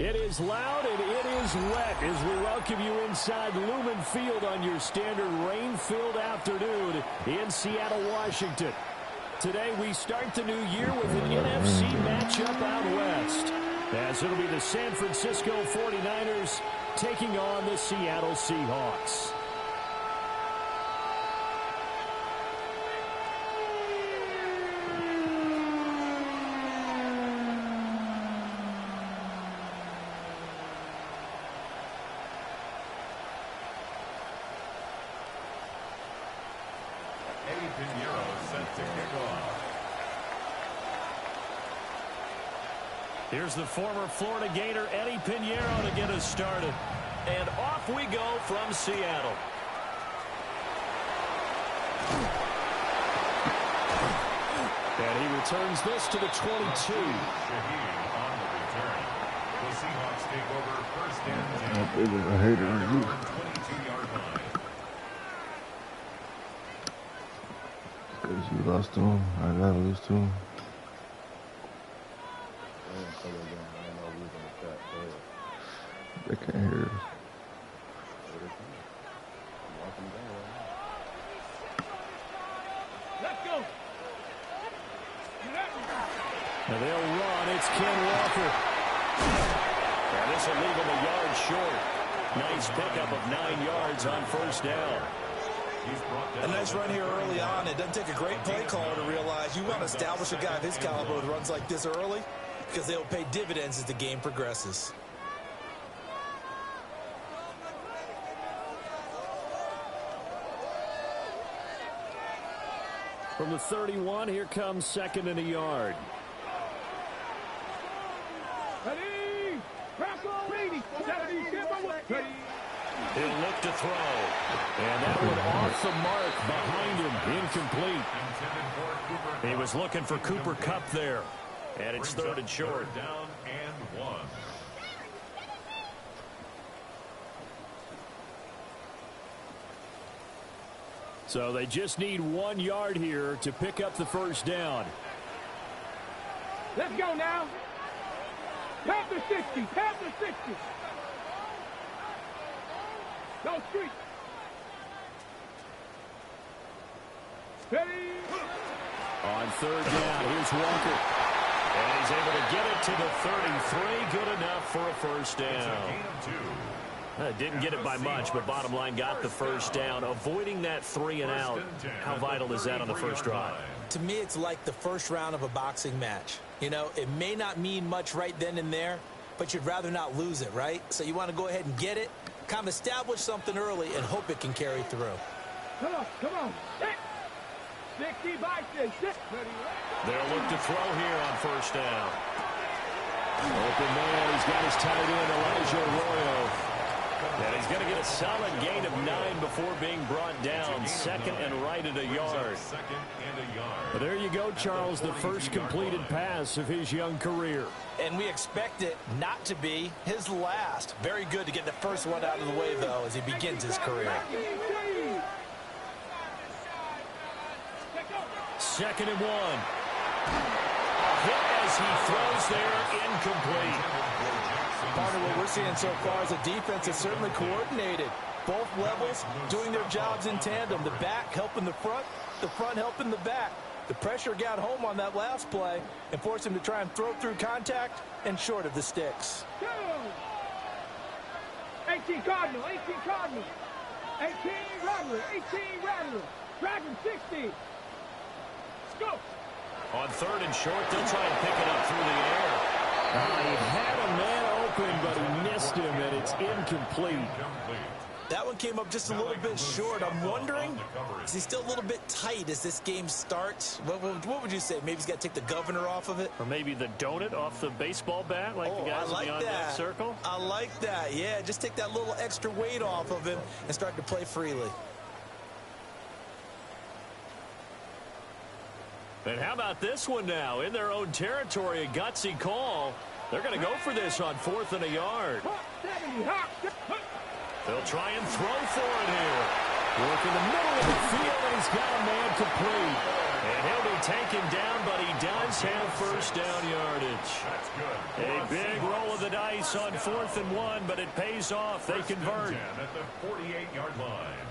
It is loud and it is wet as we welcome you inside Lumen Field on your standard rain-filled afternoon in Seattle, Washington. Today we start the new year with an NFC matchup out west, as it'll be the San Francisco 49ers taking on the Seattle Seahawks. Here's the former Florida Gator, Eddie Pinheiro, to get us started. And off we go from Seattle. And he returns this to the 22. On the return. The Seahawks take over first and 10. I hate it on you. 22-yard line. Because you lost to him, I gotta lose to him. They can't hear us. Let's go. Now they'll run. It's Ken Walker. And this will leave him a yard short. Nice pickup of 9 yards on first down. A nice run here early on. It doesn't take a great play caller to realize you want to establish a guy of his caliber with runs like this early, because they'll pay dividends as the game progresses. From the 31, here comes second and a yard. Ready? Crack on, ready. Ready. He'll look to throw. And that one off the mark behind him. Incomplete. He was looking for Cooper Kupp there. And it's third and short. Down and 1. So they just need 1 yard here to pick up the first down. Let's go now. Panther 60. Panther 60. Go street. Ready. On third down, here's Walker. And he's able to get it to the 33. Good enough for a first down. Didn't get it by much, but bottom line got the first down. Avoiding that 3 and out. How vital is that on the first drive? To me, it's like the first round of a boxing match. You know, it may not mean much right then and there, but you'd rather not lose it, right? So you want to go ahead and get it, kind of establish something early, and hope it can carry through. Come on, come on. 60 by 6. They'll look to throw here on first down. Open man, he's got his tight end, Elijah Arroyo. And he's going to get a solid gain of 9 before being brought down. Second and right at a yard. But there you go, Charles, the first completed pass of his young career. And we expect it not to be his last. Very good to get the first one out of the way, though, as he begins his career. Second and 1. A hit as he throws there, incomplete. Part of what we're seeing so far is a defense that's certainly coordinated. Both levels doing their jobs in tandem. The back helping the front helping the back. The pressure got home on that last play and forced him to try and throw through contact and short of the sticks. 18 Cardinal, 18 Cardinal. 18 Rattler, 18 Rattler. Dragon 60. Let's go. On third and short, they'll try and pick it up through the air. He had a man open, but he missed him, and it's incomplete. That one came up just a little bit short. I'm wondering, is he still a little bit tight as this game starts? What would you say? Maybe he's got to take the governor off of it? Or maybe the donut off the baseball bat, like the guys beyond that circle? I like that. Yeah, just take that little extra weight off of him and start to play freely. And how about this one now? In their own territory, a gutsy call. They're going to go for this on fourth and a yard. They'll try and throw for it here. Work in the middle of the field, and he's got a man complete. And And he'll be taken down, but he does have first down yardage. That's good. A big roll of the dice on 4th and 1, but it pays off. They convert. At the 48-yard line.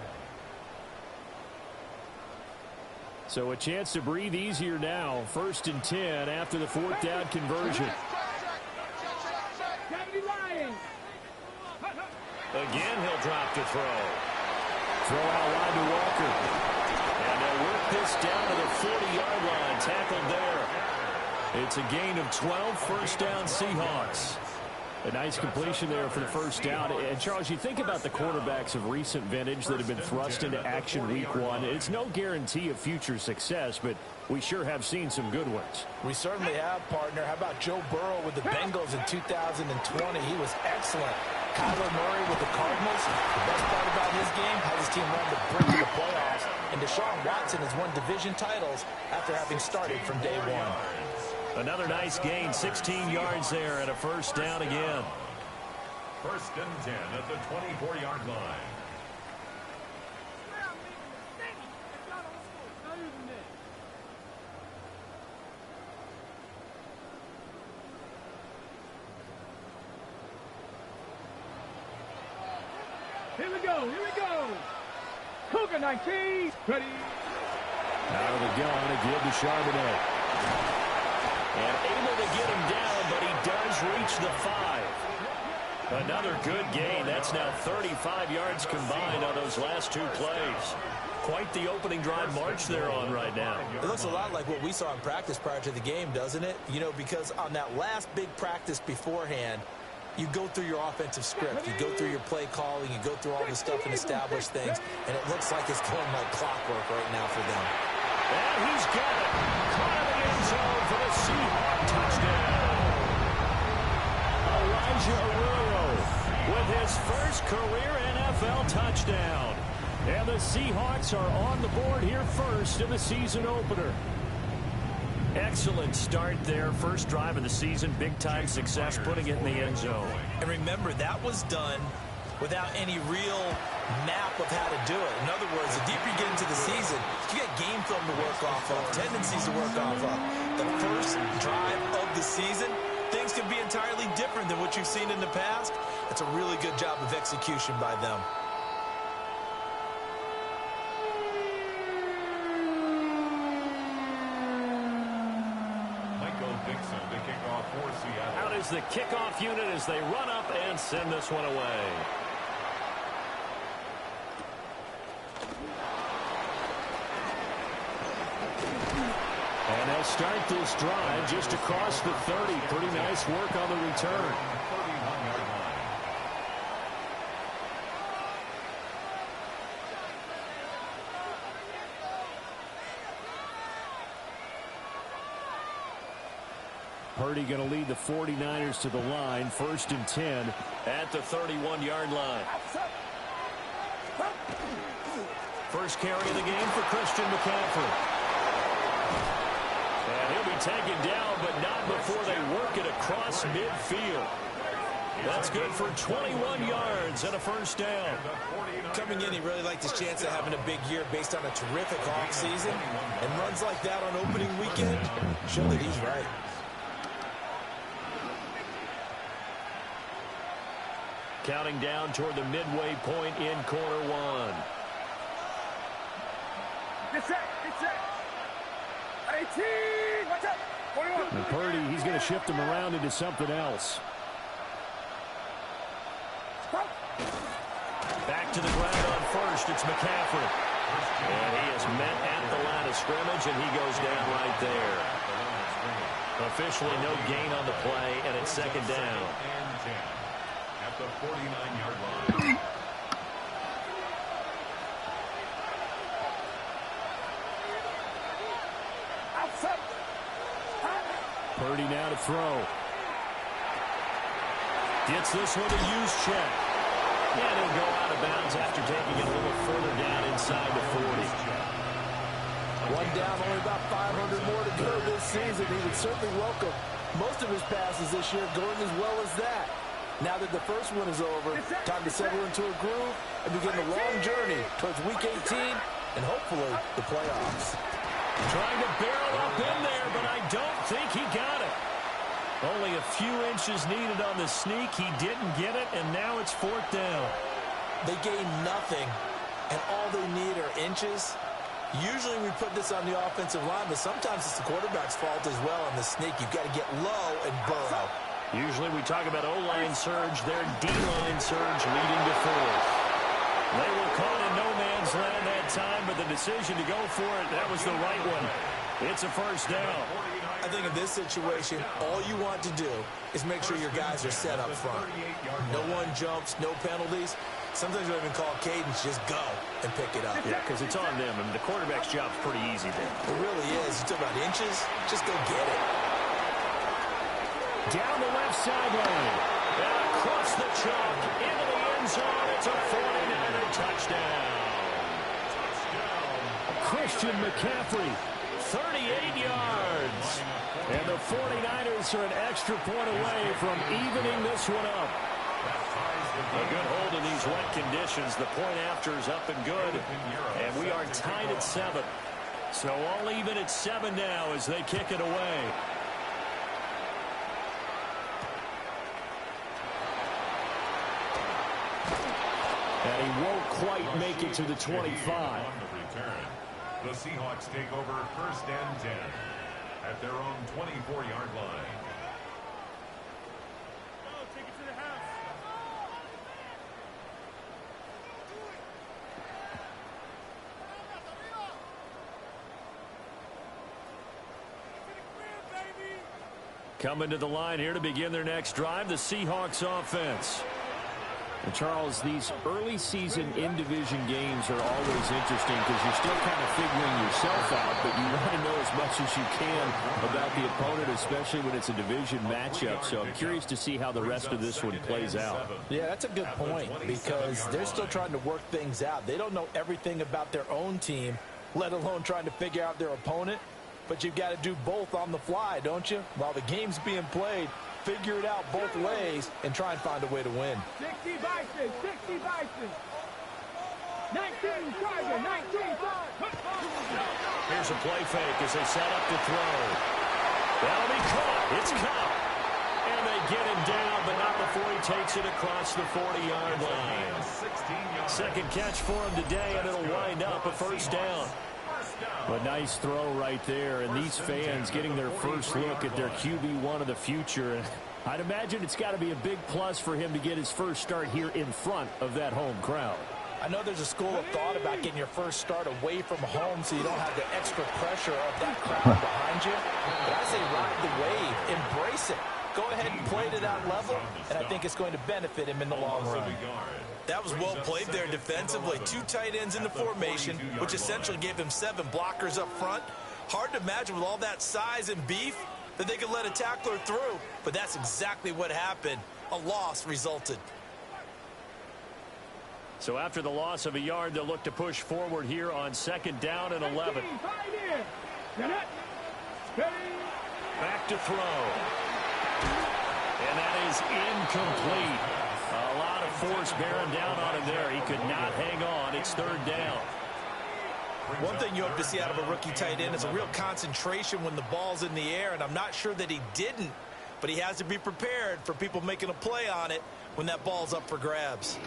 So a chance to breathe easier now. 1st and 10 after the 4th down conversion. Again, he'll drop to throw. Throw out wide to Walker. And they'll work this down to the 40-yard line. Tackled there. It's a gain of 12, first down Seahawks. A nice completion there for the first down. And, Charles, you think about the quarterbacks of recent vintage that have been thrust into action week 1. It's no guarantee of future success, but we sure have seen some good ones. We certainly have, partner. How about Joe Burrow with the Bengals in 2020? He was excellent. Kyler Murray with the Cardinals. The best part about his game, how his team run the brink of the playoffs. And Deshaun Watson has won division titles after having started from day 1. Another nice gain, 16 yards there, and a first down again. 1st and 10 at the 24-yard line. Here we go, here we go. Cougar 19, ready. Out of the gun, a give to Charbonnet. And able to get him down, but he does reach the 5. Another good gain. That's now 35 yards combined on those last 2 plays. Quite the opening drive march they're on right now. It looks a lot like what we saw in practice prior to the game, doesn't it? You know, because on that last big practice beforehand, you go through your offensive script. You go through your play calling. You go through all the stuff and establish things. And it looks like it's going like clockwork right now for them. And he's got it. Caught in the end zone for the Seahawks touchdown. Elijah Arroyo with his first career NFL touchdown. And the Seahawks are on the board here first in the season opener. Excellent start there. First drive of the season. Big-time success putting it in the end zone. And remember, that was done without any real map of how to do it. In other words, the deeper you get into the season, you get game film to work off of, tendencies to work off of. The first drive of the season, things can be entirely different than what you've seen in the past. It's a really good job of execution by them. Out is the kickoff unit as they run up and send this one away. And they'll start this drive just across the 30. Pretty nice work on the return. Purdy going to lead the 49ers to the line. 1st and 10 at the 31-yard line. First carry of the game for Christian McCaffrey. And he'll be taken down, but not before they work it across midfield. That's good for 21 yards and a first down. Coming in, he really liked his chance of having a big year based on a terrific offseason. And runs like that on opening weekend show that he's right. Counting down toward the midway point in quarter one. Get set, get set. 18, watch out. 41. And Purdy, he's going to shift him around into something else. Back to the ground on first. It's McCaffrey. And he is met at the line of scrimmage, and he goes down right there. Officially no gain on the play, and it's second down. At the 49-yard line. Purdy now to throw. Gets this one to Juszczyk. And he'll go out of bounds after taking it a little further down inside the 40. One down, only about 500 more to go this season. He would certainly welcome most of his passes this year going as well as that. Now that the first one is over, time to settle into a groove and begin the long journey towards Week 18 and hopefully the playoffs. Trying to barrel up in there, but I don't think he got it. Only a few inches needed on the sneak. He didn't get it, and now it's 4th down. They gain nothing, and all they need are inches. Usually we put this on the offensive line, but sometimes it's the quarterback's fault as well on the sneak. You've got to get low and burrow. Usually we talk about O-line surge. Their D-line surge leading to 4th. They were caught in no man's land that time, but the decision to go for it, that was the right one. It's a 1st down. I think in this situation, all you want to do is make sure your guys are set up front. No one jumps, no penalties. Sometimes you don't even call cadence, just go and pick it up. Yeah, because it's on them, and the quarterback's job's pretty easy there. It really is. You talk about inches, just go get it. Down the left sideline. And across the chalk, into the end zone. It's a 49er touchdown. Christian McCaffrey, 38 yards. And the 49ers are an extra point away from evening this one up. A good hold in these wet conditions. The point after is up and good. And we are tied at 7. So all even at 7 now as they kick it away. And he won't quite make it to the 25. The Seahawks take over 1st and 10 at their own 24-yard line. Coming to the line here to begin their next drive, the Seahawks offense. And Charles, these early season in-division games are always interesting because you're still kind of figuring yourself out, but you want to know as much as you can about the opponent, especially when it's a division matchup. So I'm curious to see how the rest of this one plays out. Yeah, that's a good point because they're still trying to work things out. They don't know everything about their own team, let alone trying to figure out their opponent. But you've got to do both on the fly, don't you? While the game's being played, figure it out both ways and try and find a way to win. 60 Bison, 60 Bison. 19 Tiger, 19 Tiger. Here's a play fake as they set up to throw. That'll be caught. It's caught. And they get him down, but not before he takes it across the 40-yard line. Second catch for him today, and it'll wind up a 1st down. A nice throw right there, and these fans getting their first look at their QB1 of the future. And I'd imagine it's got to be a big plus for him to get his first start here in front of that home crowd. I know there's a school of thought about getting your first start away from home so you don't have the extra pressure of that crowd behind you. But I say ride the wave, embrace it. Go ahead and play to that level, and I think it's going to benefit him in the long run. That was well played there defensively. 2 tight ends in the formation, which essentially gave him 7 blockers up front. Hard to imagine with all that size and beef that they could let a tackler through, but that's exactly what happened. A loss resulted. So after the loss of a yard, they'll look to push forward here on 2nd down and 11. Back to throw. And that is incomplete. A lot of force bearing down on him there. He could not hang on. It's 3rd down. One thing you hope to see out of a rookie tight end is a real concentration when the ball's in the air, and I'm not sure that he didn't, but he has to be prepared for people making a play on it when that ball's up for grabs.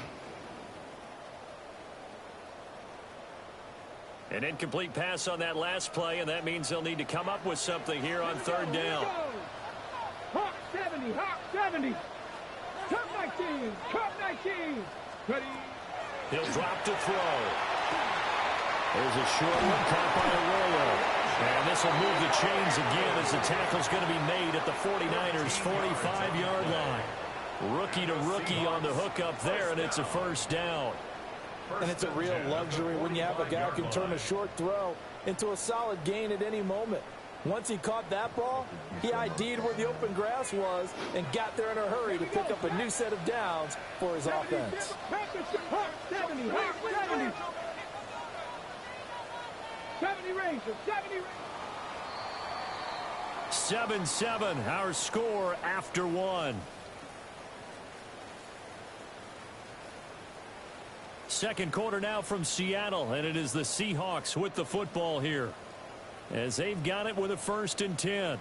An incomplete pass on that last play, and that means they'll need to come up with something here on 3rd down. Hawk 70, Hawk 70. Cup 19, Cup 19. Ready. He'll drop to throw. There's a short one caught by Arroyo. And this will move the chains again as the tackle's going to be made at the 49ers' 45-yard line. Rookie to rookie on the hook up there, and it's a 1st down. And it's a real luxury when you have a guy who can turn a short throw into a solid gain at any moment. Once he caught that ball, he ID'd where the open grass was and got there in a hurry to pick up a new set of downs for his offense. 70 Rangers, 70 7-7, our score after 1. Second quarter now from Seattle, and it is the Seahawks with the football here. as they've got it with a 1st and 10.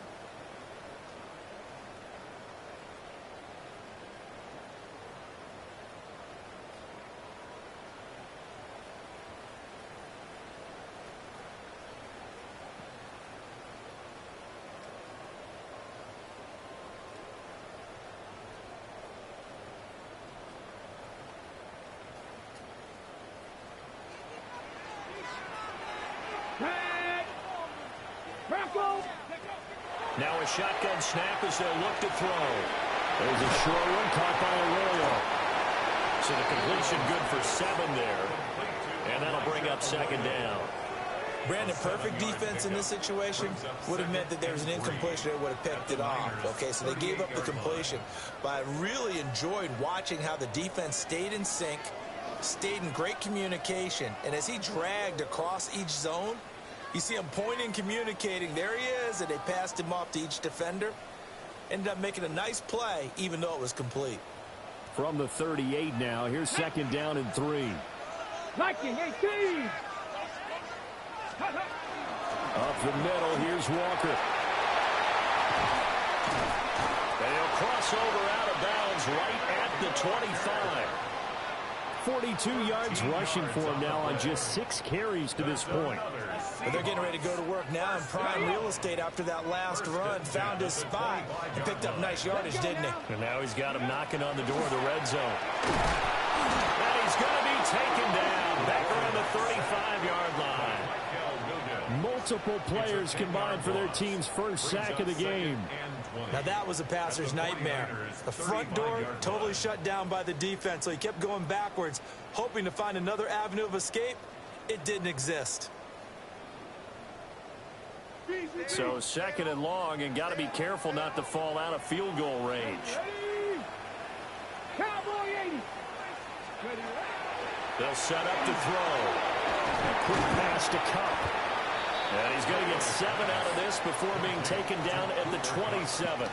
Now a shotgun snap as they'll look to throw. There's a short one caught by Arroyo. So the completion good for 7 there. And that'll bring up 2nd down. Brandon, perfect defense in this situation would have meant that there was an incompletion that would have picked it off. Okay, so they gave up the completion. But I really enjoyed watching how the defense stayed in sync, stayed in great communication. And as he dragged across each zone, you see him pointing, communicating. There he is, and they passed him off to each defender. Ended up making a nice play, even though it was complete. From the 38 now, here's 2nd down and 3. Viking 18. Up the middle, here's Walker. And he'll cross over out of bounds right at the 25. 42 yards rushing for him now on just 6 carries to this point. But they're getting ready to go to work now in prime real estate after that last run. Found his spot and picked up nice yardage, didn't he? And now he's got him knocking on the door of the red zone. And he's going to be taken down back around the 35-yard line. Multiple players combined for their team's 1st sack of the game. Now that was a passer's nightmare. The front door totally shut down by the defense, so he kept going backwards, hoping to find another avenue of escape. It didn't exist. So 2nd and long, and got to be careful not to fall out of field goal range. Cowboy 80. They'll set up to throw. A quick pass to Kupp. And he's going to get 7 out of this before being taken down at the 27.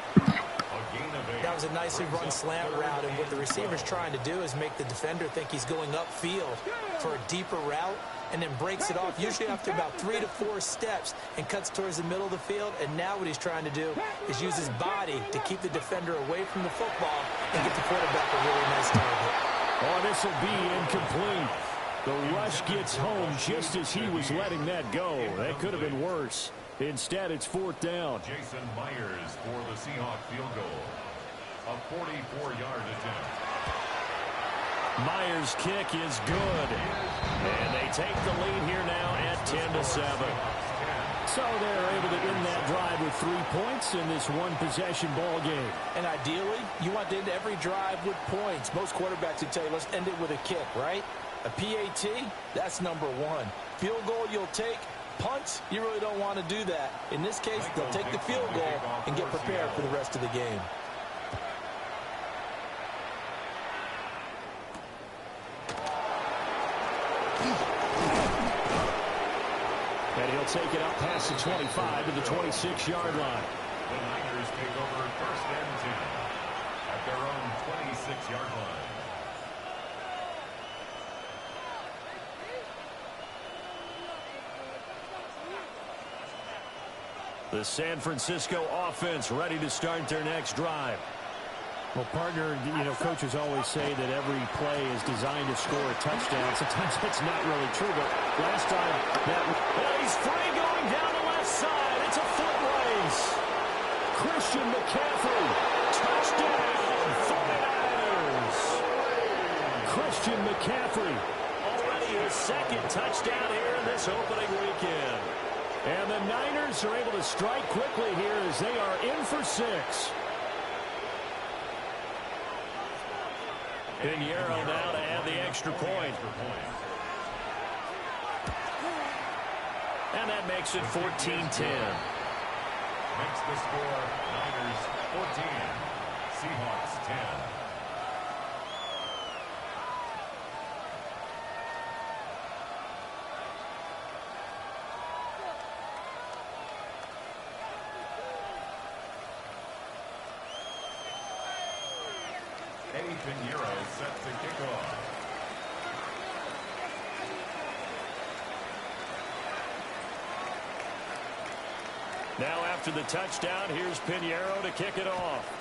That was a nicely run slant route, and what the receiver's trying to do is make the defender think he's going upfield for a deeper route, and then breaks it off, usually after about 3 to 4 steps, and cuts towards the middle of the field. And now what he's trying to do is use his body to keep the defender away from the football and get the quarterback a really nice target. Oh, this will be incomplete. The rush gets home just as he was letting that go. That could have been worse. Instead, it's 4th down. Jason Myers for the Seahawks field goal. A 44-yard attempt. Myers' kick is good. And they take the lead here now at 10-7. So they're able to end that drive with 3 points in this one-possession ball game. And ideally, you want to end every drive with points. Most quarterbacks would tell you, let's end it with a kick, right? A PAT, that's number 1. Field goal you'll take. Punts, you really don't want to do that. In this case, they'll take the field goal and get prepared for the rest of the game. And he'll take it up past the 25 to the 26-yard line. The Niners take over 1st and 10 at their own 26-yard line. The San Francisco offense ready to start their next drive. Well, partner, coaches always say that every play is designed to score a touchdown. Sometimes that's not really true, but last time he's free going down the left side. It's a foot race. Christian McCaffrey, touchdown, 49ers. Christian McCaffrey, already his 2nd touchdown here in this opening weekend. And the Niners are able to strike quickly here as they are in for 6. Pinheiro now to add the extra point. And that makes it 14-10. Makes the score Niners 14, Seahawks 10. Eddie Pinheiro set to kick off. Now after the touchdown, here's Pinheiro to kick it off.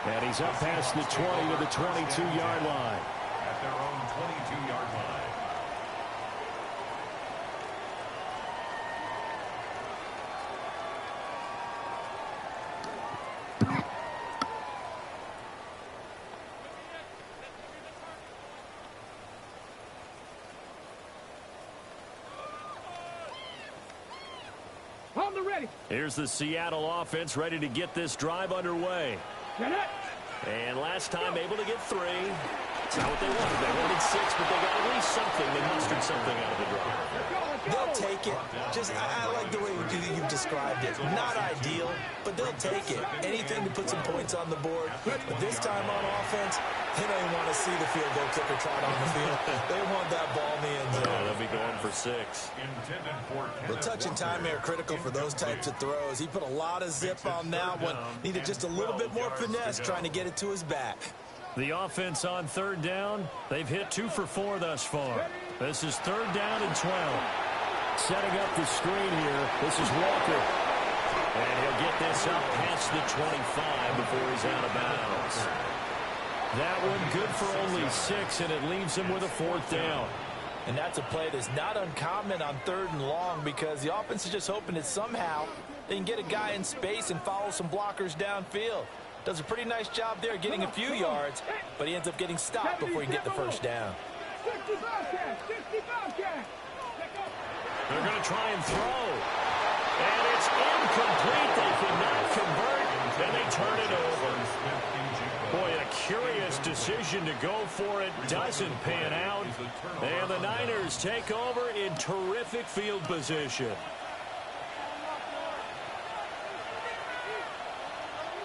And he's up past the 20 to the 22-yard line. At their own 22-yard line. On the ready. Here's the Seattle offense ready to get this drive underway. Get it. And last time able to get 3. It's not what they wanted. They wanted 6, but they got at least something. They mustered something out of the drive. They'll take it. Just, I like the way you've described it. Not ideal, but they'll take it. Anything to put some points on the board. But this time on offense, they don't even want to see the field goal kicker trot on the field. They want that ball in the end zone. They'll be going for 6. The touch and timing are critical for those types of throws. He put a lot of zip on that one. Needed just a little bit more finesse trying to get it to his back. The offense on 3rd down. They've hit 2 for 4 thus far. This is 3rd down and 12. Setting up the screen here. This is Walker. And he'll get this up past the 25 before he's out of bounds. That one good for only 6, and it leaves him with a 4th down. And that's a play that's not uncommon on 3rd and long because the offense is just hoping that somehow they can get a guy in space and follow some blockers downfield. Does a pretty nice job there getting a few yards, but he ends up getting stopped before he can get the 1st down. 65 catch. 65 catch. They're going to try and throw. And it's incomplete. They cannot convert, and they turn it over. Boy, a curious decision to go for it. Doesn't pan out. And the Niners take over in terrific field position.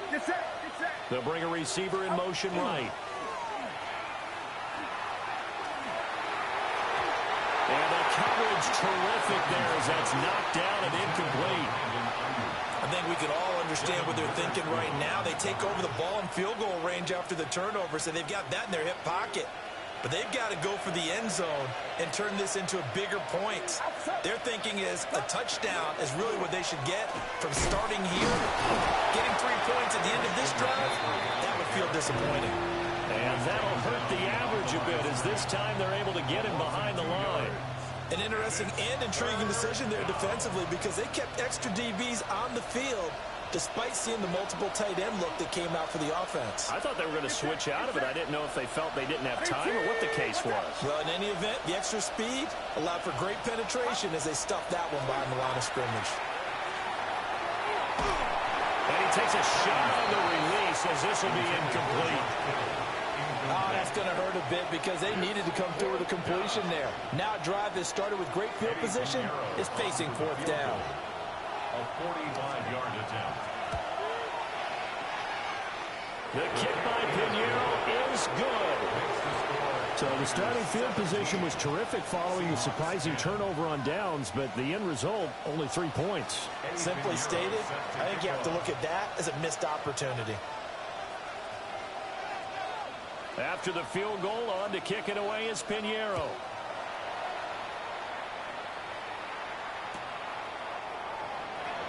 Get set. Get set. They'll bring a receiver in motion right. And the coverage terrific there as that's knocked down and incomplete. I think we can all understand what they're thinking right now. They take over the ball in field goal range after the turnover, so they've got that in their hip pocket. But they've got to go for the end zone and turn this into a bigger point. Their thinking is a touchdown is really what they should get from starting here. Getting 3 points at the end of this drive, that would feel disappointing. And that'll hurt the average a bit as this time they're able to get him behind the line. An interesting and intriguing decision there defensively because they kept extra DBs on the field despite seeing the multiple tight end look that came out for the offense. I thought they were going to switch out of it. I didn't know if they felt they didn't have time or what the case was. Well, in any event, the extra speed allowed for great penetration as they stuffed that one behind the line of scrimmage. And he takes a shot on the release as this will be incomplete. Oh, that's going to hurt a bit because they needed to come through with a completion there. Now a drive that started with great field position is facing 4th down. A 45-yard attempt. The kick by Pinheiro is good. So the starting field position was terrific following the surprising turnover on downs, but the end result, only 3 points. Simply stated, I think you have to look at that as a missed opportunity. After the field goal, on to kick it away is Pinheiro.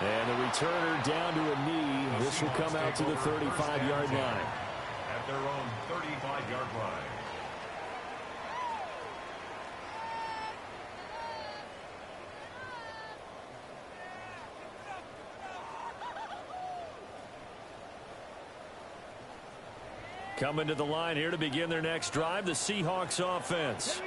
And the returner down to a knee. This will come out to the 35-yard line. At their own 35-yard line. Coming to the line here to begin their next drive, the Seahawks offense.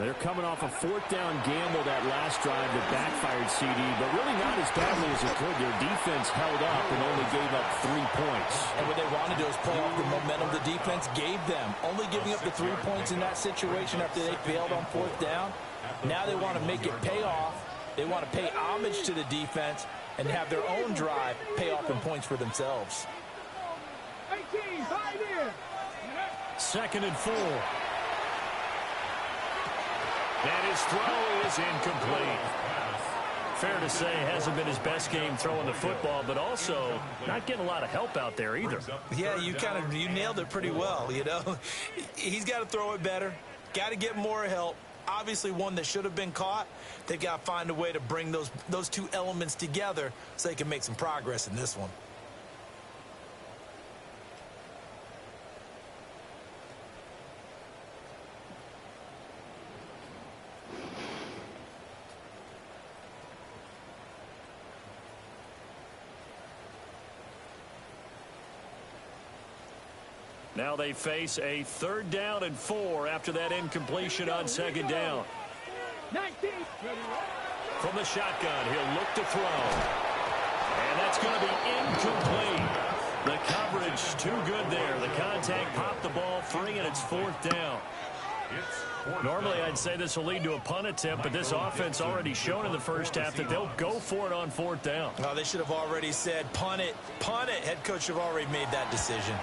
They're coming off a 4th down gamble that last drive that backfired CD, but really not as badly as it could. Their defense held up and only gave up 3 points. And what they want to do is play off the momentum the defense gave them. Only giving up the 3 points in that situation after they failed on 4th down. Now they want to make it pay off. They want to pay homage to the defense and have their own drive pay off in points for themselves. 18, hide in. 2nd and 4. And his throw is incomplete. Fair to say, hasn't been his best game throwing the football, but also not getting a lot of help out there either. Yeah, you nailed it pretty well, you know. He's got to throw it better. Got to get more help. Obviously one that should have been caught. They've got to find a way to bring those two elements together so they can make some progress in this one. Now they face a 3rd down and 4 after that incompletion on 2nd down. 19. From the shotgun, he'll look to throw. And that's going to be incomplete. The coverage too good there. The contact popped the ball free, and it's 4th down. Normally, I'd say this will lead to a punt attempt, but this offense already shown in the first half that they'll go for it on 4th down. Oh, they should have already said punt it. Punt it. Head coach should have already made that decision.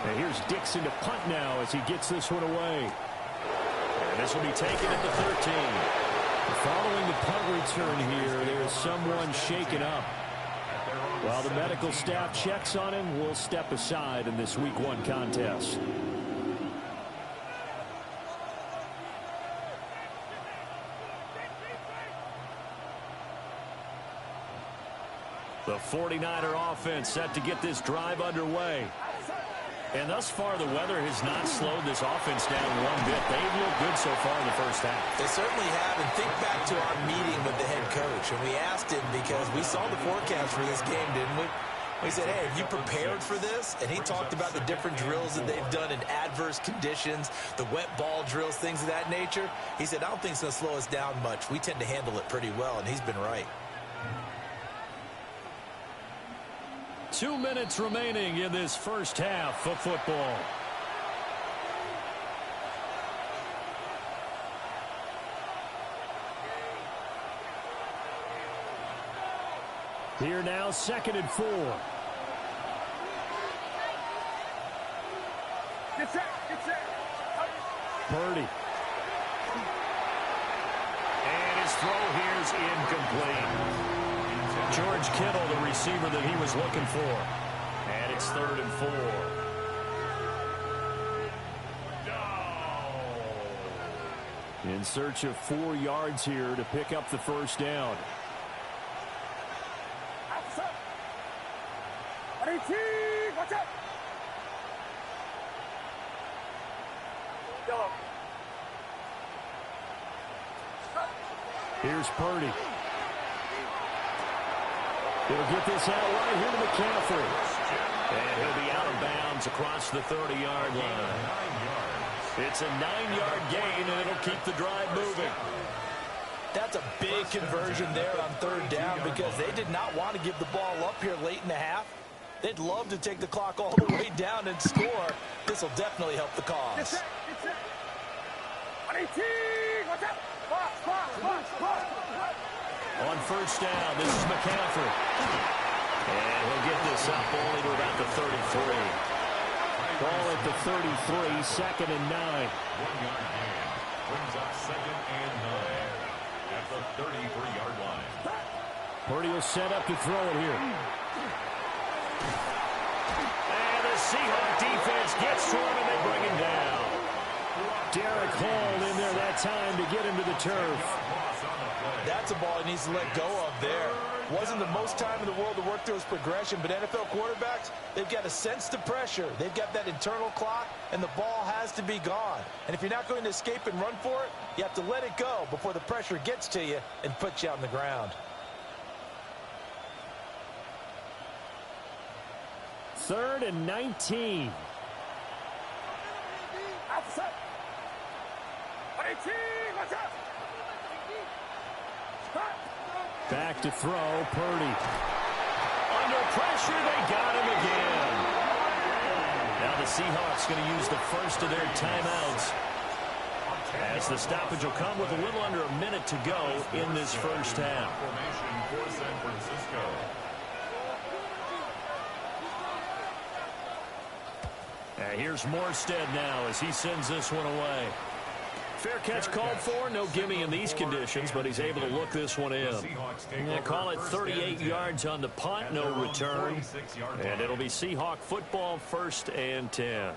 And here's Dixon to punt now as he gets this one away. And this will be taken at the 13. Following the punt return here, there is someone shaken up. While the medical staff checks on him, we'll step aside in this Week 1 contest. The 49er offense set to get this drive underway. And thus far, the weather has not slowed this offense down one bit. They've looked good so far in the first half. They certainly have. And think back to our meeting with the head coach. And we asked him because we saw the forecast for this game, didn't we? We said, hey, have you prepared for this? And he talked about the different drills that they've done in adverse conditions, the wet ball drills, things of that nature. He said, I don't think it's going to slow us down much. We tend to handle it pretty well, and he's been right. 2 minutes remaining in this first half of football. Here now, 2nd and 4. Get set. Get set. Purdy. And his throw here's incomplete. George Kittle, the receiver that he was looking for. And it's 3rd and 4. In search of 4 yards here to pick up the first down. Watch out. Here's Purdy. He'll get this out right here to McCaffrey. And he'll be out of bounds across the 30-yard line. It's a 9-yard gain, and it'll keep the drive moving. That's a big conversion there on 3rd down because they did not want to give the ball up here late in the half. They'd love to take the clock all the way down and score. This will definitely help the cause. Get set. Get set. 18. Watch out. Box. On first down, this is McCaffrey. And he'll get this up only to about the 33. Ball at the 33, 2nd and 9. 1-yard gain brings up 2nd and 9 at the 33-yard line. Purdy will set up to throw it here. And the Seahawk defense gets to him, and they bring him down. Derek Hall in there that time to get him to the turf. That's a ball he needs to let go of there. Wasn't the most time in the world to work through his progression, but NFL quarterbacks, they've got to sense the pressure. They've got that internal clock, and the ball has to be gone. And if you're not going to escape and run for it, you have to let it go before the pressure gets to you and puts you on the ground. 3rd and 19. Outside. 18. Watch out. Back to throw, Purdy. Under pressure, they got him again. Now the Seahawks going to use the first of their timeouts, as the stoppage will come with a little under a minute to go in this first half. Formation for San Francisco. Here's Morstead now as he sends this one away. Fair catch called for. No gimme in these conditions, but he's able to look this one in. They call it 38 yards on the punt, no return. And it'll be Seahawk football, 1st and 10.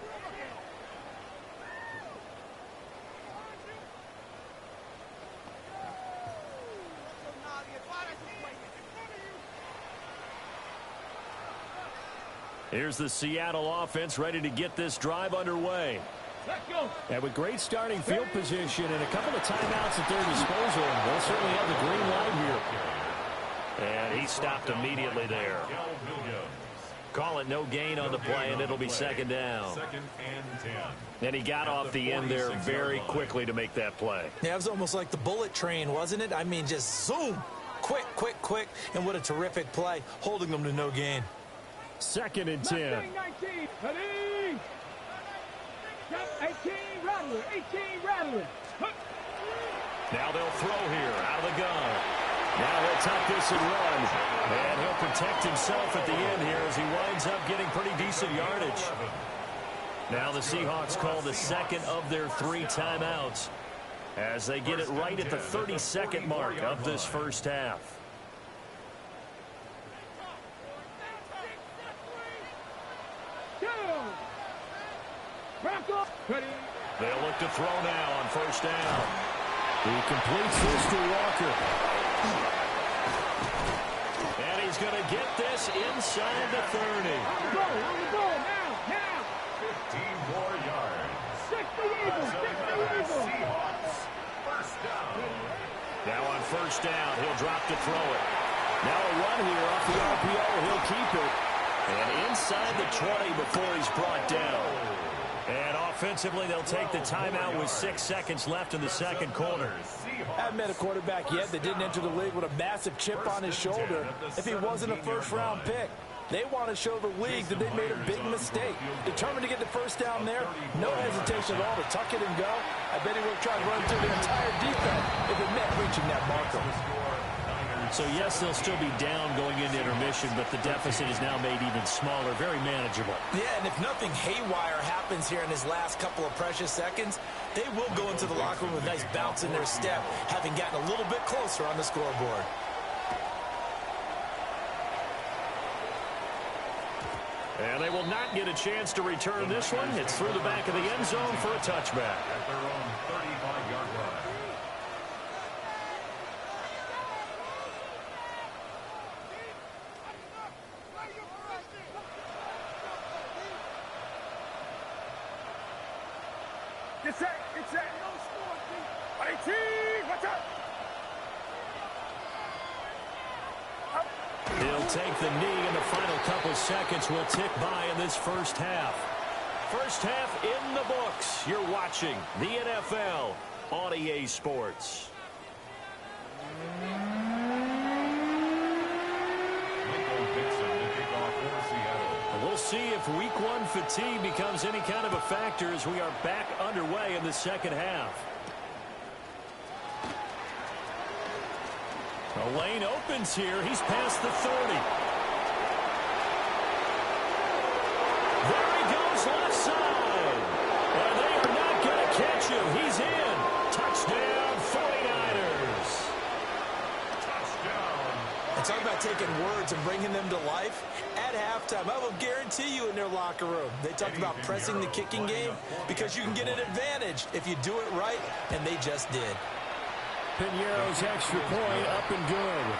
Here's the Seattle offense ready to get this drive underway. Let's go. And with great starting field position and a couple of timeouts at their disposal, they'll certainly have the green light here. And he stopped immediately there. Call it no gain on the play, and it'll be second down. Second and 10. And he got off the end there very quickly to make that play. Yeah, it was almost like the bullet train, wasn't it? I mean, just zoom. Quick, quick, quick. And what a terrific play, holding them to no gain. Second and 10. 19, ready. 18, Rattler. 18, Rattler. Now they'll throw here out of the gun. Now he'll tuck this and run. And he'll protect himself at the end here as he winds up getting pretty decent yardage. Now the Seahawks call the second of their 3 timeouts as they get it right at the 32nd mark of this first half. They'll look to throw now on first down. He completes this to Walker. And he's going to get this inside the 30. On the goal, now. 15 more yards. 60 Eagles, 60 Eagles. Seahawks, first down. Now on first down, he'll drop to throw it. Now a run here off the RPO. He'll keep it. And inside the 20 before he's brought down. And offensively, they'll take the timeout with 6 seconds left in the second quarter. I haven't met a quarterback yet that didn't enter the league with a massive chip on his shoulder if he wasn't a first-round pick. They want to show the league that they made a big mistake. Determined to get the first down there, no hesitation at all to tuck it and go. I bet he would have tried to run through the entire defense if it meant reaching that marker. So, yes, they'll still be down going into intermission, but the deficit is now made even smaller, very manageable. Yeah, and if nothing haywire happens here in his last couple of precious seconds, they will go into the locker room with a nice bounce in their step, having gotten a little bit closer on the scoreboard. And they will not get a chance to return this one. It's through the back of the end zone for a touchback. At their own 35-yard line. Get set. 18, watch out. He'll take the knee, and the final couple seconds will tick by in this first half. First half in the books. You're watching the NFL on EA Sports. We'll see if week 1 fatigue becomes any kind of a factor as we are back underway in the second half. The lane opens here. He's past the 30. There he goes left side. And they are not going to catch him. He's in. Touchdown, 49ers. Touchdown. And talk about taking words and bringing them to life. At halftime, I will guarantee you in their locker room, they talked about pressing the kicking game because you can get an advantage if you do it right, and they just did. Piñeiro's extra point up and good.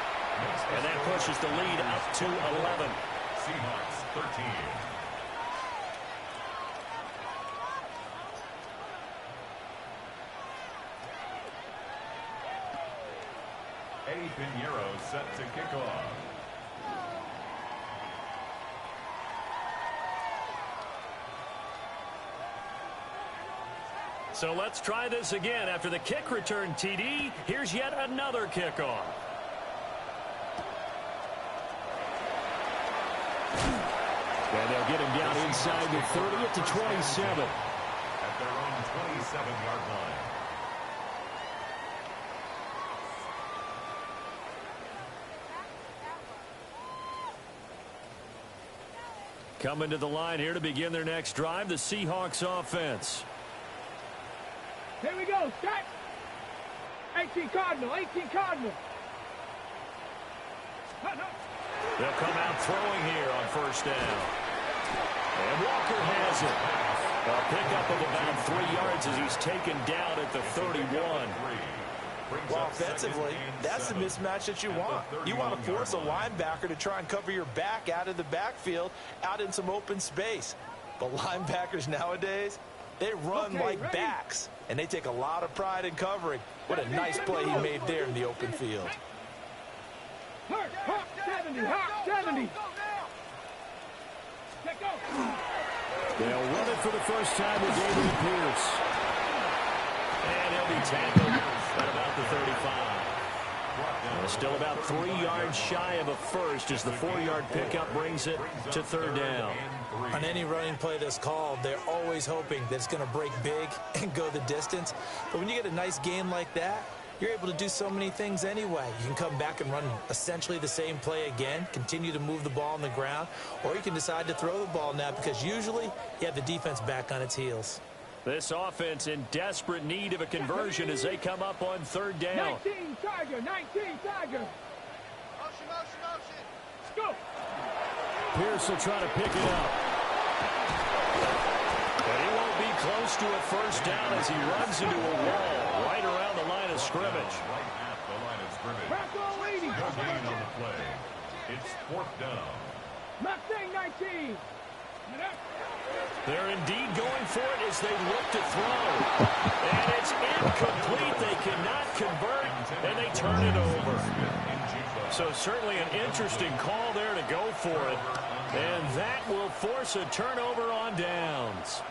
And that pushes the lead up to 11. Seahawks 13. Eddie Piñeiro set to kick off. So let's try this again. After the kick return, TD, here's yet another kickoff. And they'll get him down inside the 30 at the 27. At their own 27-yard line. Coming to the line here to begin their next drive, the Seahawks offense. Here we go, start. 18 Cardinal. They'll come out throwing here on first down. And Walker has it. A pickup of about 3 yards as he's taken down at the 31. Well, offensively, that's the mismatch that you want. You want to force a linebacker to try and cover your back out of the backfield, out in some open space. But linebackers nowadays, they run like backs, and they take a lot of pride in covering. What a nice play he made there in the open field. Hawk 70, Hawk 70. Take off. They'll run it for the first time with David Pierce. And he'll be tackled at about the 35. Still about 3 yards shy of a first as the 4-yard pickup brings it to third down. On any running play that's called, they're always hoping that it's going to break big and go the distance. But when you get a nice gain like that, you're able to do so many things anyway. You can come back and run essentially the same play again, continue to move the ball on the ground, or you can decide to throw the ball now because usually you have the defense back on its heels. This offense in desperate need of a conversion as they come up on third down. 19 Tiger, 19 Tiger. Motion, motion, motion. Let's go. Pierce will try to pick it up. But he won't be close to a first down as he runs into a wall right around the line of scrimmage. Right at the line of scrimmage. Back on leading. No gain on the play. It's 4th down. Mustang 19. They're indeed going for it as they look to throw. And it's incomplete. They cannot convert, and they turn it over. So certainly an interesting call there to go for it. And that will force a turnover on downs.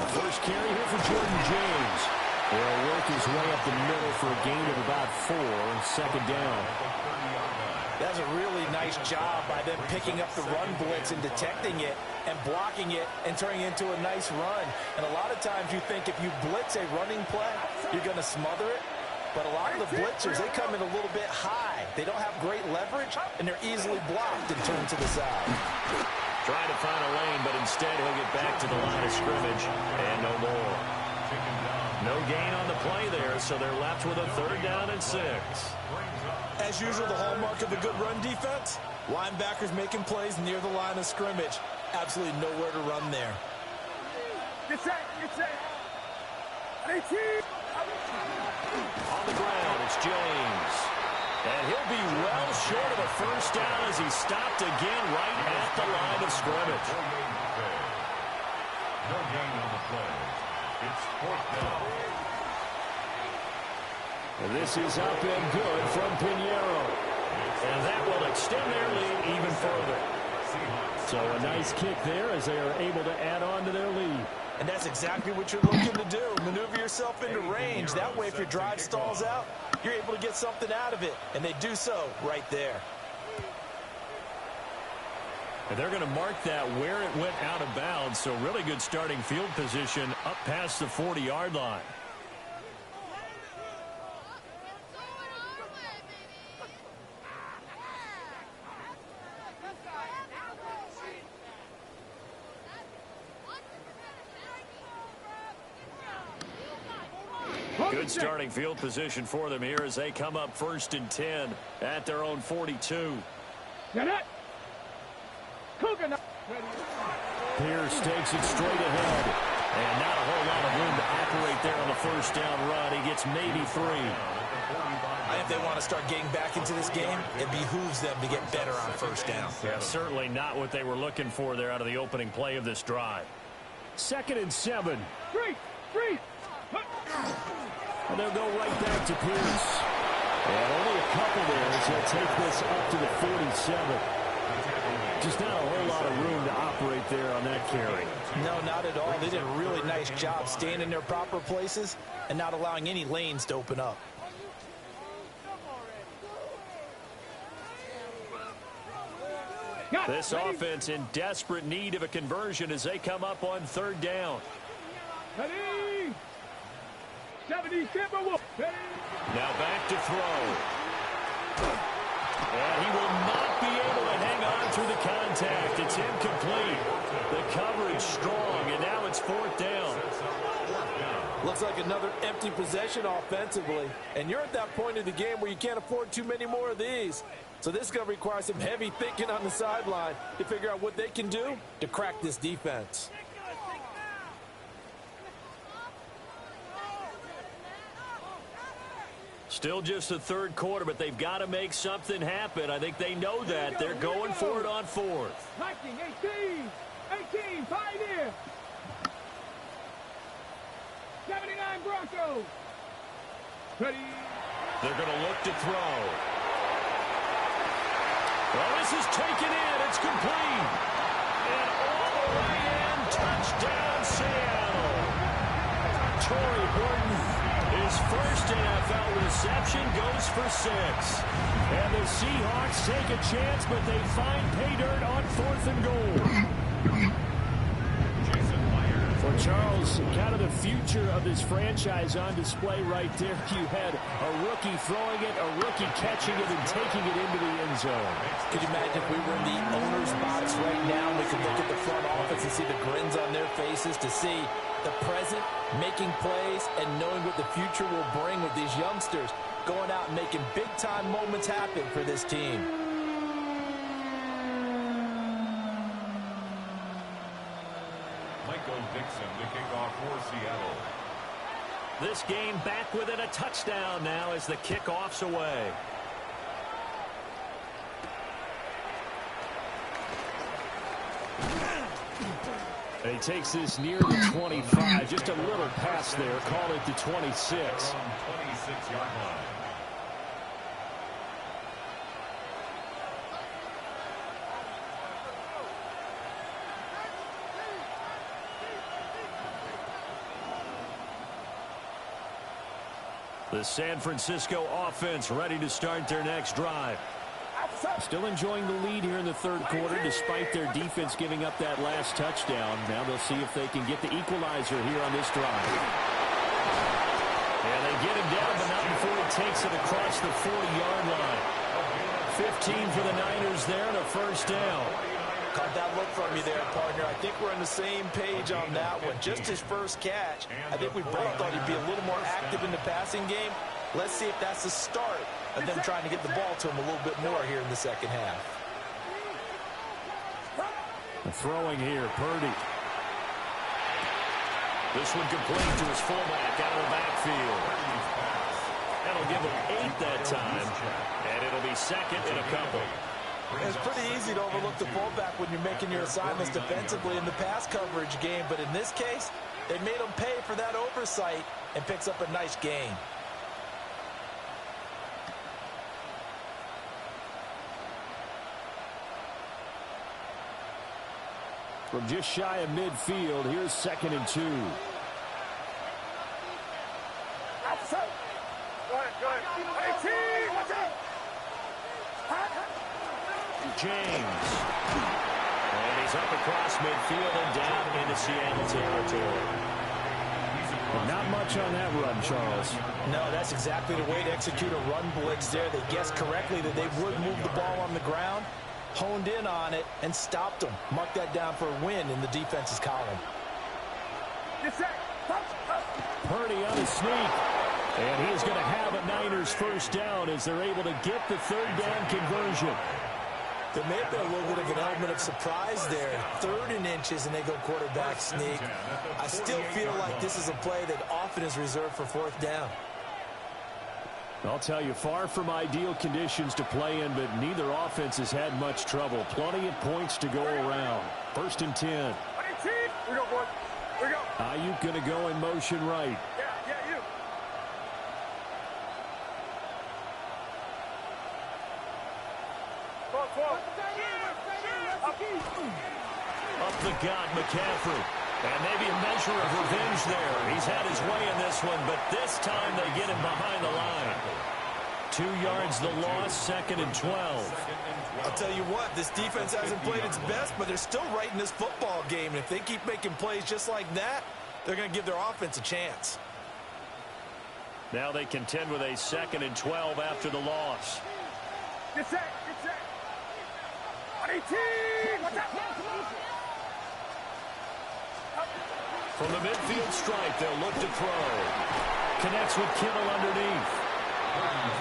First carry here for Jordan James. He'll work his way up the middle for a gain of about 4, 2nd down. That's a really nice job by them picking up the run blitz and detecting it and blocking it and turning it into a nice run. And a lot of times you think if you blitz a running play, you're going to smother it. But a lot of the blitzers, they come in a little bit high. They don't have great leverage, and they're easily blocked and turned to the side. Trying to find a lane, but instead he'll get back to the line of scrimmage and no more. No gain on the play there, so they're left with a 3rd down and 6. As usual, the hallmark of a good run defense, linebackers making plays near the line of scrimmage. Absolutely nowhere to run there. Get set, get set. 18. On the ground, it's James. And he'll be well short of a first down as he stopped again right at the line of scrimmage. No gain on the play. It's 4th down. And this is up and good from Pinheiro. And that will extend their lead even further. So a nice kick there as they are able to add on to their lead. And that's exactly what you're looking to do. Maneuver yourself into range. That way, if your drive stalls out, you're able to get something out of it. And they do so right there. And they're going to mark that where it went out of bounds. So really good starting field position up past the 40-yard line. Good starting field position for them here as they come up 1st and 10 at their own 42. Pierce takes it straight ahead. And not a whole lot of room to operate there on the first down run. He gets maybe 3. If they want to start getting back into this game, it behooves them to get better on first down. Yeah, certainly not what they were looking for there out of the opening play of this drive. 2nd and 7. Free. And they'll go right back to Pierce. And only a couple there as he'll take this up to the 47. Just not a whole lot of room to operate there on that carry. No, not at all. They did a really nice job staying in their proper places and not allowing any lanes to open up. This offense in desperate need of a conversion as they come up on 3rd down. 70 Timberwolves. Now back to throw. And he will not be able to hang on through the contact. It's incomplete. The coverage strong, and now it's 4th down. Looks like another empty possession offensively. And you're at that point of the game where you can't afford too many more of these. So this is going to require some heavy thinking on the sideline to figure out what they can do to crack this defense. Still just the 3rd quarter, but they've got to make something happen. I think they know that. They're going for it on 4th. Viking, 18, Pioneer. 79 Broncos. Ready. They're going to look to throw. Well, this is taken in. It's complete. And all the way in. Touchdown, Seattle. Torrey Horton, his first NFL reception, goes for 6. And the Seahawks take a chance, but they find pay dirt on 4th and goal. For Charles, kind of the future of this franchise on display right there. You had a rookie throwing it, a rookie catching it, and taking it into the end zone. Could you imagine if we were in the owner's box right now, we could look at the front office and see the grins on their faces, to see the present making plays and knowing what the future will bring with these youngsters going out and making big-time moments happen for this team. Michael Dixon to kick off for Seattle. This game back within a touchdown now as the kickoff's away. And he takes this near the 25. Just a little pass there. Call it the 26. 26-yard line. The San Francisco offense ready to start their next drive. Still enjoying the lead here in the 3rd quarter despite their defense giving up that last touchdown. Now they'll see if they can get the equalizer here on this drive. And they get him down, but not before he takes it across the 40-yard line. 15 for the Niners there and a 1st down. Caught that look from you there, partner. I think we're on the same page on that one. Just his first catch. I think we both thought he'd be a little more active in the passing game. Let's see if that's the start of them trying to get the ball to him a little bit more here in the second half. Throwing here, Purdy. This one complete to his fullback out of the backfield. That'll give him 8 that time, and it'll be 2nd and a couple. It's pretty easy to overlook the fullback when you're making your assignments defensively in the pass coverage game, but in this case, they made him pay for that oversight and picks up a nice gain. From just shy of midfield, here's 2nd and 2. James. And he's up across midfield and down into Seattle territory. Not much on that run, Charles. No, that's exactly the way to execute a run blitz there. They guessed correctly that they would move the ball on the ground, honed in on it, and stopped them. Mark that down for a win in the defense's column. Purdy on a sneak. And he is going to have a Niners 1st down as they're able to get the 3rd down conversion. There may have been a little bit of an element of surprise there. 3rd and inches, and they go quarterback sneak. I still feel like this is a play that often is reserved for 4th down. I'll tell you, far from ideal conditions to play in, but neither offense has had much trouble. Plenty of points to go around. 1st and 10. We go, boy. We go. Ayuk going to go in motion right. Yeah, you. Up the gut, McCaffrey. And maybe a measure of revenge there. He's had his way in this one, but this time they get him behind the line. 2 yards the loss, 2nd and 12. I'll tell you what, this defense hasn't played its best, but they're still right in this football game. And if they keep making plays just like that, they're going to give their offense a chance. Now they contend with a 2nd and 12 after the loss. Get set. From the midfield stripe, they'll look to throw. Connects with Kittle underneath.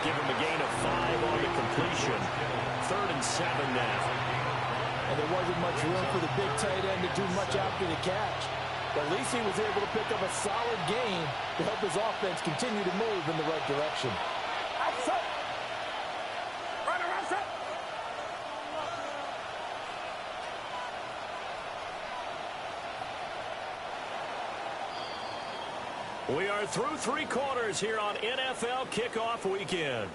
Give him a gain of 5 on the completion. 3rd and 7 now. And there wasn't much room for the big tight end to do much after the catch. But at least he was able to pick up a solid gain to help his offense continue to move in the right direction. Outside. Runner outside. We are through 3 quarters here on NFL Kickoff Weekend.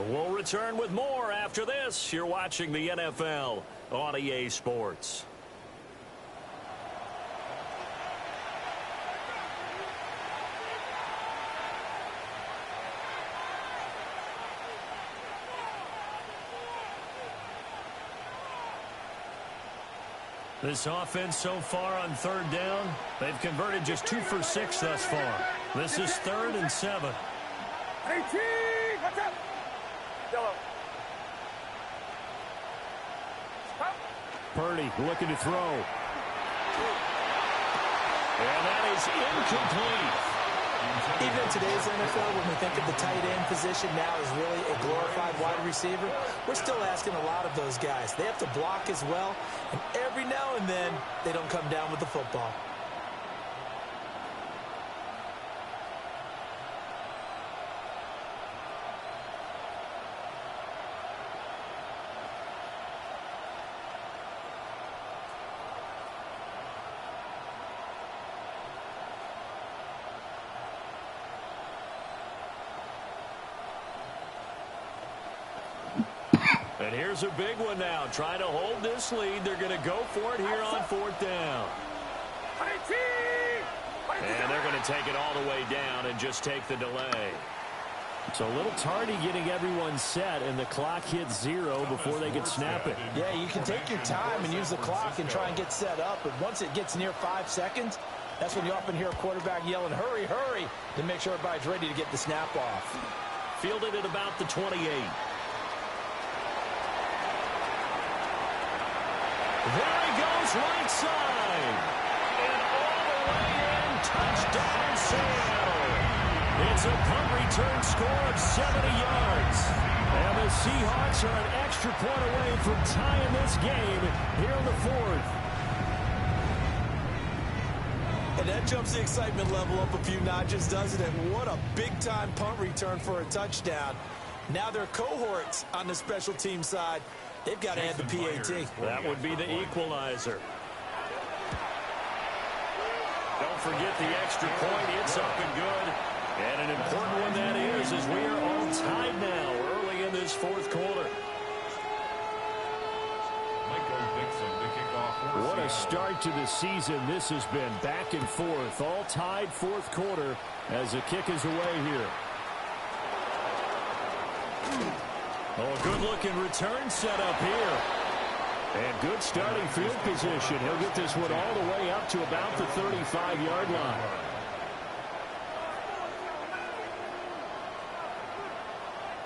We'll return with more after this. You're watching the NFL on EA Sports. This offense so far on 3rd down, they've converted just 2 for 6 thus far. This is 3rd and 7. 18. Watch out. Yellow. Purdy looking to throw. And that is incomplete. Even in today's NFL, when we think of the tight end position now as really a glorified wide receiver, we're still asking a lot of those guys. They have to block as well, and every now and then, they don't come down with the football. And here's a big one now. Trying to hold this lead. They're going to go for it here on 4th down. And they're going to take it all the way down and just take the delay. So a little tardy getting everyone set, and the clock hits 0 before they can snap it. Yeah, you can take your time and use the clock and try and get set up, but once it gets near 5 seconds, that's when you often hear a quarterback yelling, hurry, hurry, to make sure everybody's ready to get the snap off. Fielded at about the 28. There he goes, right side. And all the way in, touchdown Seattle. It's a punt return score of 70 yards. And the Seahawks are an extra point away from tying this game here in the 4th. And that jumps the excitement level up a few notches, doesn't it? What a big-time punt return for a touchdown. Now their cohorts on the special team side, they've got to add the PAT. That would be the equalizer. Don't forget the extra point. It's up and good. And an important one that is, as we are all tied now early in this 4th quarter. What a start to the season this has been. Back and forth, all tied 4th quarter as the kick is away here. Oh, a good-looking return set up here. And good starting field position. He'll get this one all the way up to about the 35-yard line.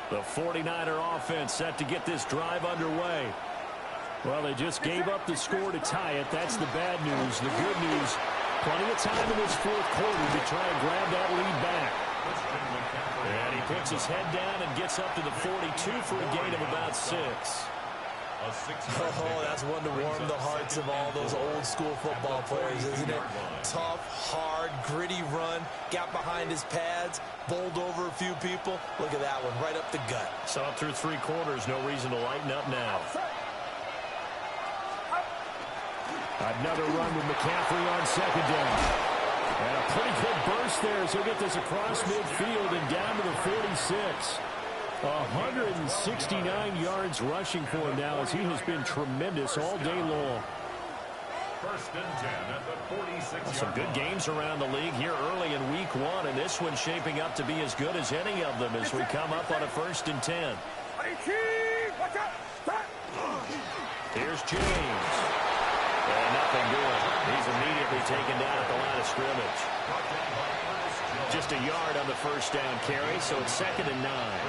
The 49er offense set to get this drive underway. Well, they just gave up the score to tie it. That's the bad news. The good news, plenty of time in this 4th quarter to try and grab that lead back. And he puts his head down and gets up to the 42 for a gain of about 6. Oh, that's one to warm the hearts of all those old-school football players, isn't it? Tough, hard, gritty run, got behind his pads, bowled over a few people. Look at that one, right up the gut. So up through 3 quarters, no reason to lighten up now. Another run with McCaffrey on 2nd down. And a pretty good burst there as he'll get this across midfield and down to the 46. 169 yards rushing for him now as he has been tremendous all day long. 1st and 10 at the 46. Some good games around the league here early in week 1, and this one's shaping up to be as good as any of them as we come up on a 1st and 10. Here's James. And nothing doing. He's immediately taken down at the line of scrimmage. Just a yard on the first down carry, so it's 2nd and 9.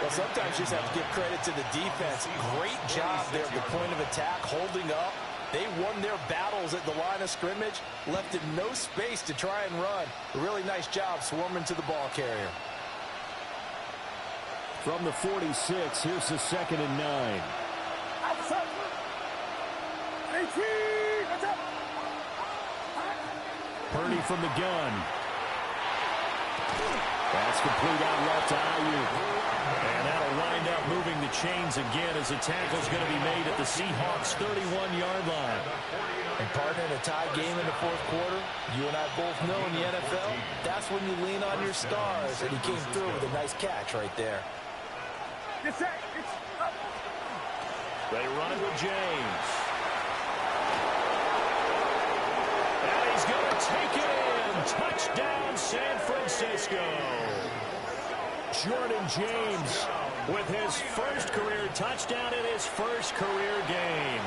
Well, sometimes you just have to give credit to the defense. Great job there at the point of attack, holding up. They won their battles at the line of scrimmage, left him no space to try and run. A really nice job swarming to the ball carrier. From the 46, here's the 2nd and 9. Purdy from the gun. That's complete out left to Ayuk. And that'll wind up moving the chains again as the tackle's going to be made at the Seahawks' 31-yard line. And partner, in a tie game in the fourth quarter, you and I both know in the NFL, that's when you lean on your stars. And he came through with a nice catch right there. They run it with James. And he's going to take it in. Touchdown, San Francisco. Jordan James with his first career touchdown in his first career game.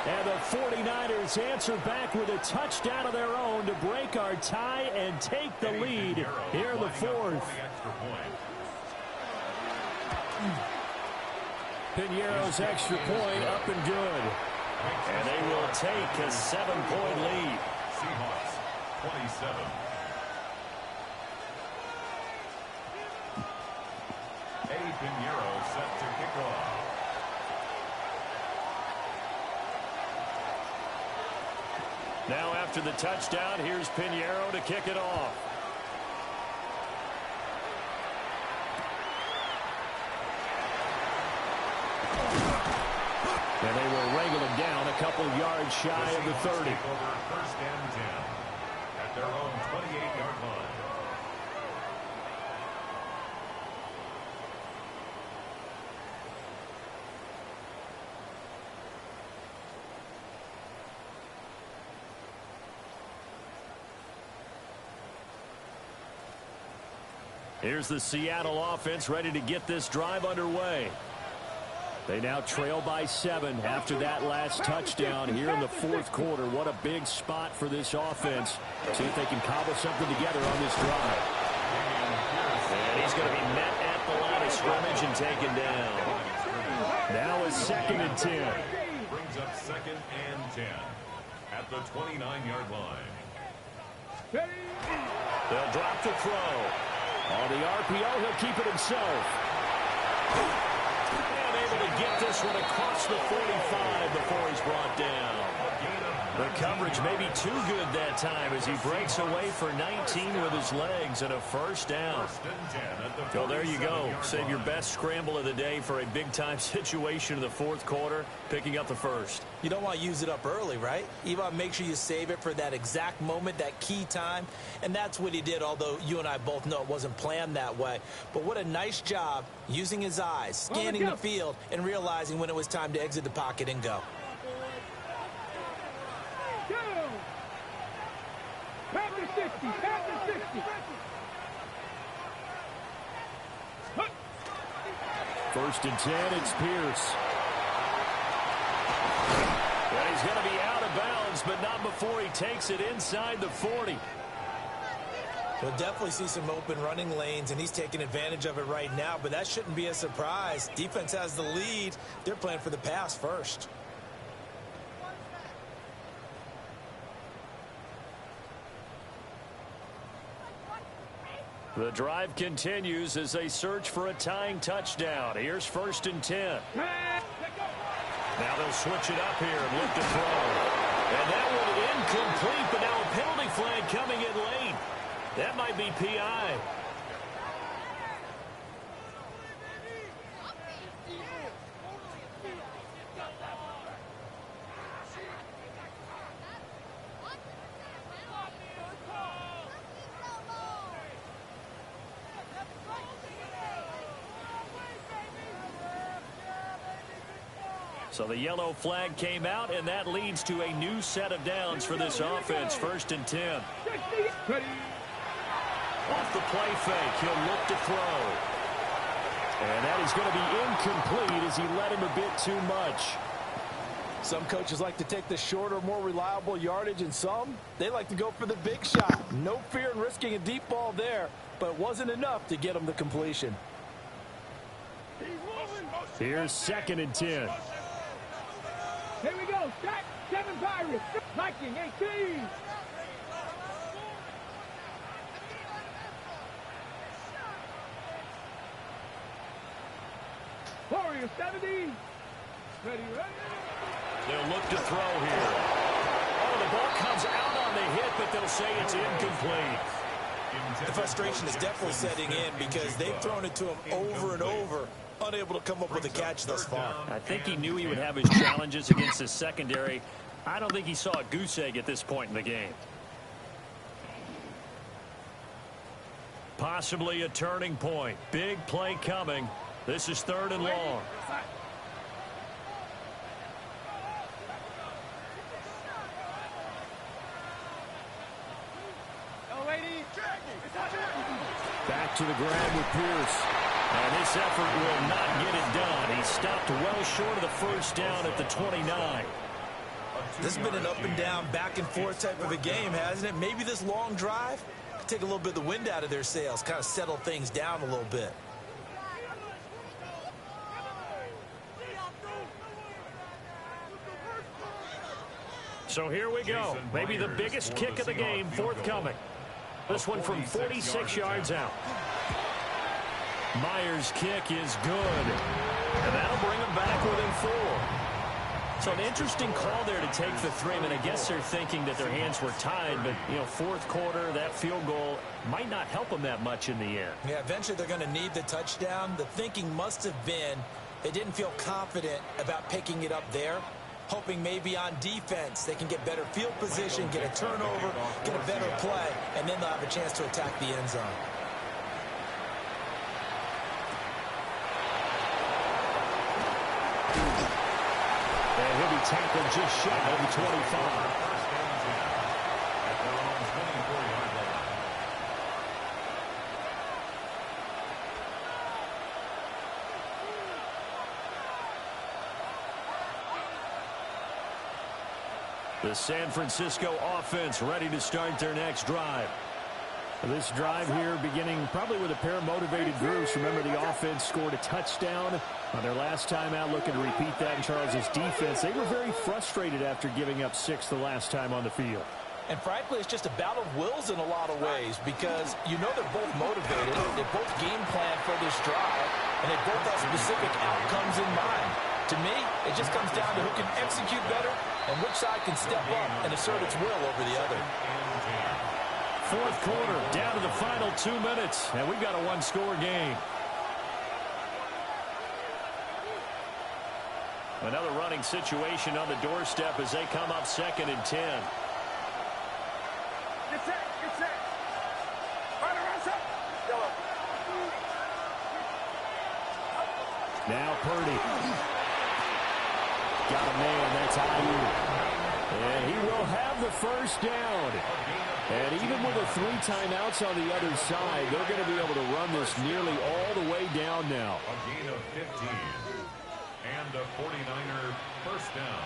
And the 49ers answer back with a touchdown of their own to break our tie and take the lead here in the fourth. Piñeiro's extra point up and good. And they will take a 7-point lead. Seahawks 27. Piñeiro set to kick off. Now after the touchdown, here's Piñeiro to kick it off. And they will wrangle him down a couple yards shy of the 30. Over 1st and 10 at their own 28-yard line. Here's the Seattle offense ready to get this drive underway. They now trail by 7 after that last touchdown here in the fourth quarter. What a big spot for this offense. See if they can cobble something together on this drive. And he's going to be met at the line of scrimmage and taken down. Now it's 2nd and 10. Brings up 2nd and 10 at the 29-yard line. They'll drop the throw. On the RPO, he'll keep it himself. And able to get this one across the 45 before he's brought down. The coverage may be too good that time as he breaks away for 19 with his legs and a first down. So there you go. Save your best scramble of the day for a big-time situation in the fourth quarter, picking up the first. You don't want to use it up early, right? You want to make sure you save it for that exact moment, that key time. And that's what he did, although you and I both know it wasn't planned that way. But what a nice job using his eyes, scanning the field, and realizing when it was time to exit the pocket and go. Packers 60, Packers 60. 1st and 10, it's Pierce. And he's going to be out of bounds, but not before he takes it inside the 40. We'll definitely see some open running lanes, and he's taking advantage of it right now, but that shouldn't be a surprise. Defense has the lead. They're playing for the pass first. The drive continues as they search for a tying touchdown. Here's 1st and 10. Now they'll switch it up here and look to throw. And that one incomplete, but now a penalty flag coming in late. That might be PI. So the yellow flag came out, and that leads to a new set of downs for this offense. 1st and 10. Off the play fake, he'll look to throw. And that is going to be incomplete as he let him a bit too much. Some coaches like to take the shorter, more reliable yardage, and some, they like to go for the big shot. No fear in risking a deep ball there, but it wasn't enough to get them the completion. Here's 2nd and 10. Here we go. Stack 7 Pirates. Viking 18. Warrior 70. Ready. They'll look to throw here. Oh, the ball comes out on the hit, but they'll say it's incomplete. The frustration is definitely setting in because they've thrown it to him over and over, unable to come up with a catch thus far. I think he knew he would have his challenges against his secondary. I don't think he saw a goose egg at this point in the game. Possibly a turning point. Big play coming. This is 3rd and long. Back to the ground with Pierce. And this effort will not get it done. He stopped well short of the first down at the 29. This has been an up and down, back and forth type of a game, hasn't it? Maybe this long drive could take a little bit of the wind out of their sails, kind of settle things down a little bit. So here we go. Maybe the biggest kick of the game forthcoming. This one from 46 yards out. Myers' kick is good. And that'll bring him back within 4. So an interesting call there to take the 3. I mean, I guess they're thinking that their hands were tied, but, you know, 4th quarter, that field goal might not help them that much in the end. Yeah, eventually they're going to need the touchdown. The thinking must have been they didn't feel confident about picking it up there, hoping maybe on defense they can get better field position, get a turnover, get a better play, and then they'll have a chance to attack the end zone. And he'll be tackled just shy of the 25. The San Francisco offense ready to start their next drive. This drive here beginning probably with a pair of motivated groups. Remember, the offense scored a touchdown on their last time out, looking to repeat that in Charles' defense. They were very frustrated after giving up 6 the last time on the field. And frankly, it's just a battle of wills in a lot of ways because you know they're both motivated. They both game plan for this drive, and they both have specific outcomes in mind. To me, it just comes down to who can execute better and which side can step up and assert its will over the other. 4th quarter, down to the final 2 minutes, and we've got a 1-score game. Another running situation on the doorstep as they come up 2nd and 10. Get set, get set. Right around set. Go up. Now Purdy. Got a man, that's Ayuk. And he will have the first down. And even with the 3 timeouts on the other side, they're going to be able to run this nearly all the way down now. A gain of 15 and a 49er first down.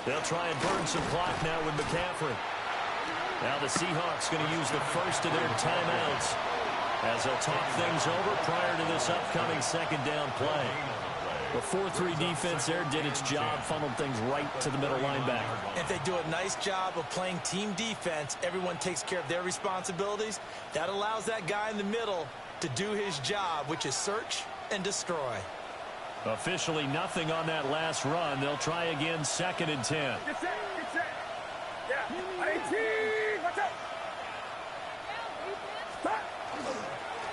They'll try and burn some clock now with McCaffrey. Now the Seahawks going to use the first of their timeouts as they'll talk things over prior to this upcoming 2nd down play. The 4-3 defense there did its job, funneled things right to the middle linebacker. If they do a nice job of playing team defense, everyone takes care of their responsibilities. That allows that guy in the middle to do his job, which is search and destroy. Officially nothing on that last run. They'll try again 2nd and 10. Get set, get set. Yeah. 18. Watch out. Stop.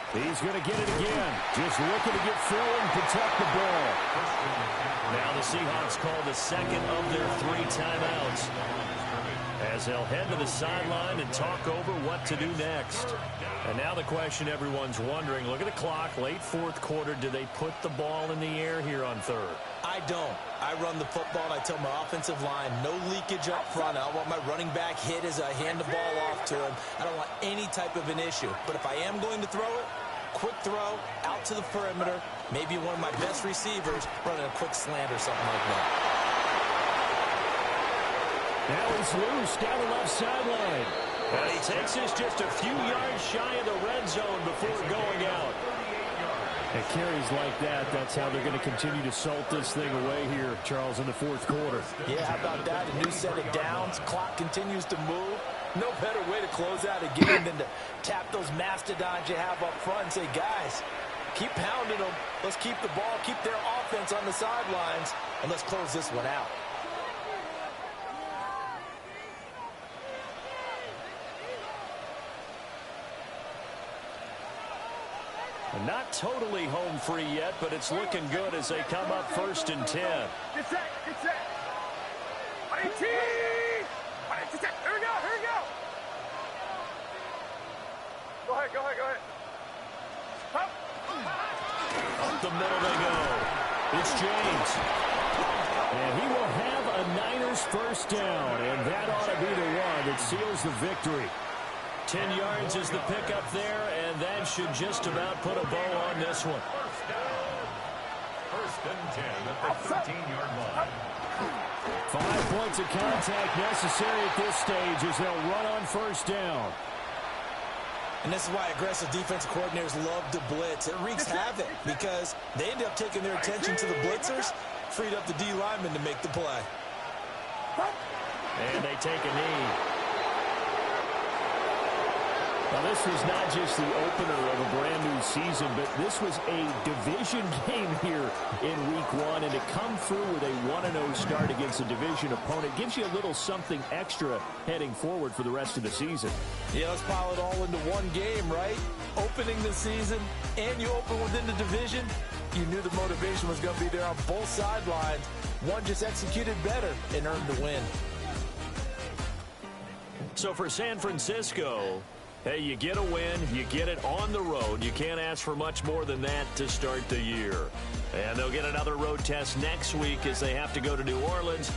He's going to get it again. Just looking to get Phil and protect the ball. Now the Seahawks call the 2nd of their 3 timeouts. as they'll head to the sideline and talk over what to do next. And now the question everyone's wondering, look at the clock, late fourth quarter, do they put the ball in the air here on third? I don't. I run the football, and I tell my offensive line, no leakage up front. I don't want my running back hit as I hand the ball off to him. I don't want any type of an issue. But if I am going to throw it, quick throw, out to the perimeter, maybe one of my best receivers running a quick slant or something like that. Now he's loose down the left sideline. And he takes us just a few yards shy of the red zone before going out. And carries like that, that's how they're going to continue to salt this thing away here, Charles, in the fourth quarter. Yeah, how about that? A new set of downs. Clock continues to move. No better way to close out a game than to tap those mastodons you have up front and say, guys, keep pounding them. Let's keep the ball, keep their offense on the sidelines, and let's close this one out. Not totally home free yet, but it's looking good as they come up 1st and 10. Get set, get set. 18! Here we go, here we go. Go ahead, go ahead, go ahead. Up. Up the middle they go. It's James. And he will have a Niners first down, and that ought to be the one that seals the victory. 10 yards is the pickup there, and that should just about put a bow on this one. First and 10 at the 13-yard line. 5 points of contact necessary at this stage as they'll run on first down. And this is why aggressive defensive coordinators love to blitz. It wreaks havoc because they end up taking their attention to the blitzers, freed up the D lineman to make the play. And they take a knee. Now, this was not just the opener of a brand-new season, but this was a division game here in Week 1, and to come through with a 1-0 start against a division opponent gives you a little something extra heading forward for the rest of the season. Yeah, let's pile it all into one game, right? Opening the season, and you open within the division. You knew the motivation was going to be there on both sidelines. One just executed better and earned the win. So for San Francisco, hey, you get a win, you get it on the road. You can't ask for much more than that to start the year. And they'll get another road test next week as they have to go to New Orleans,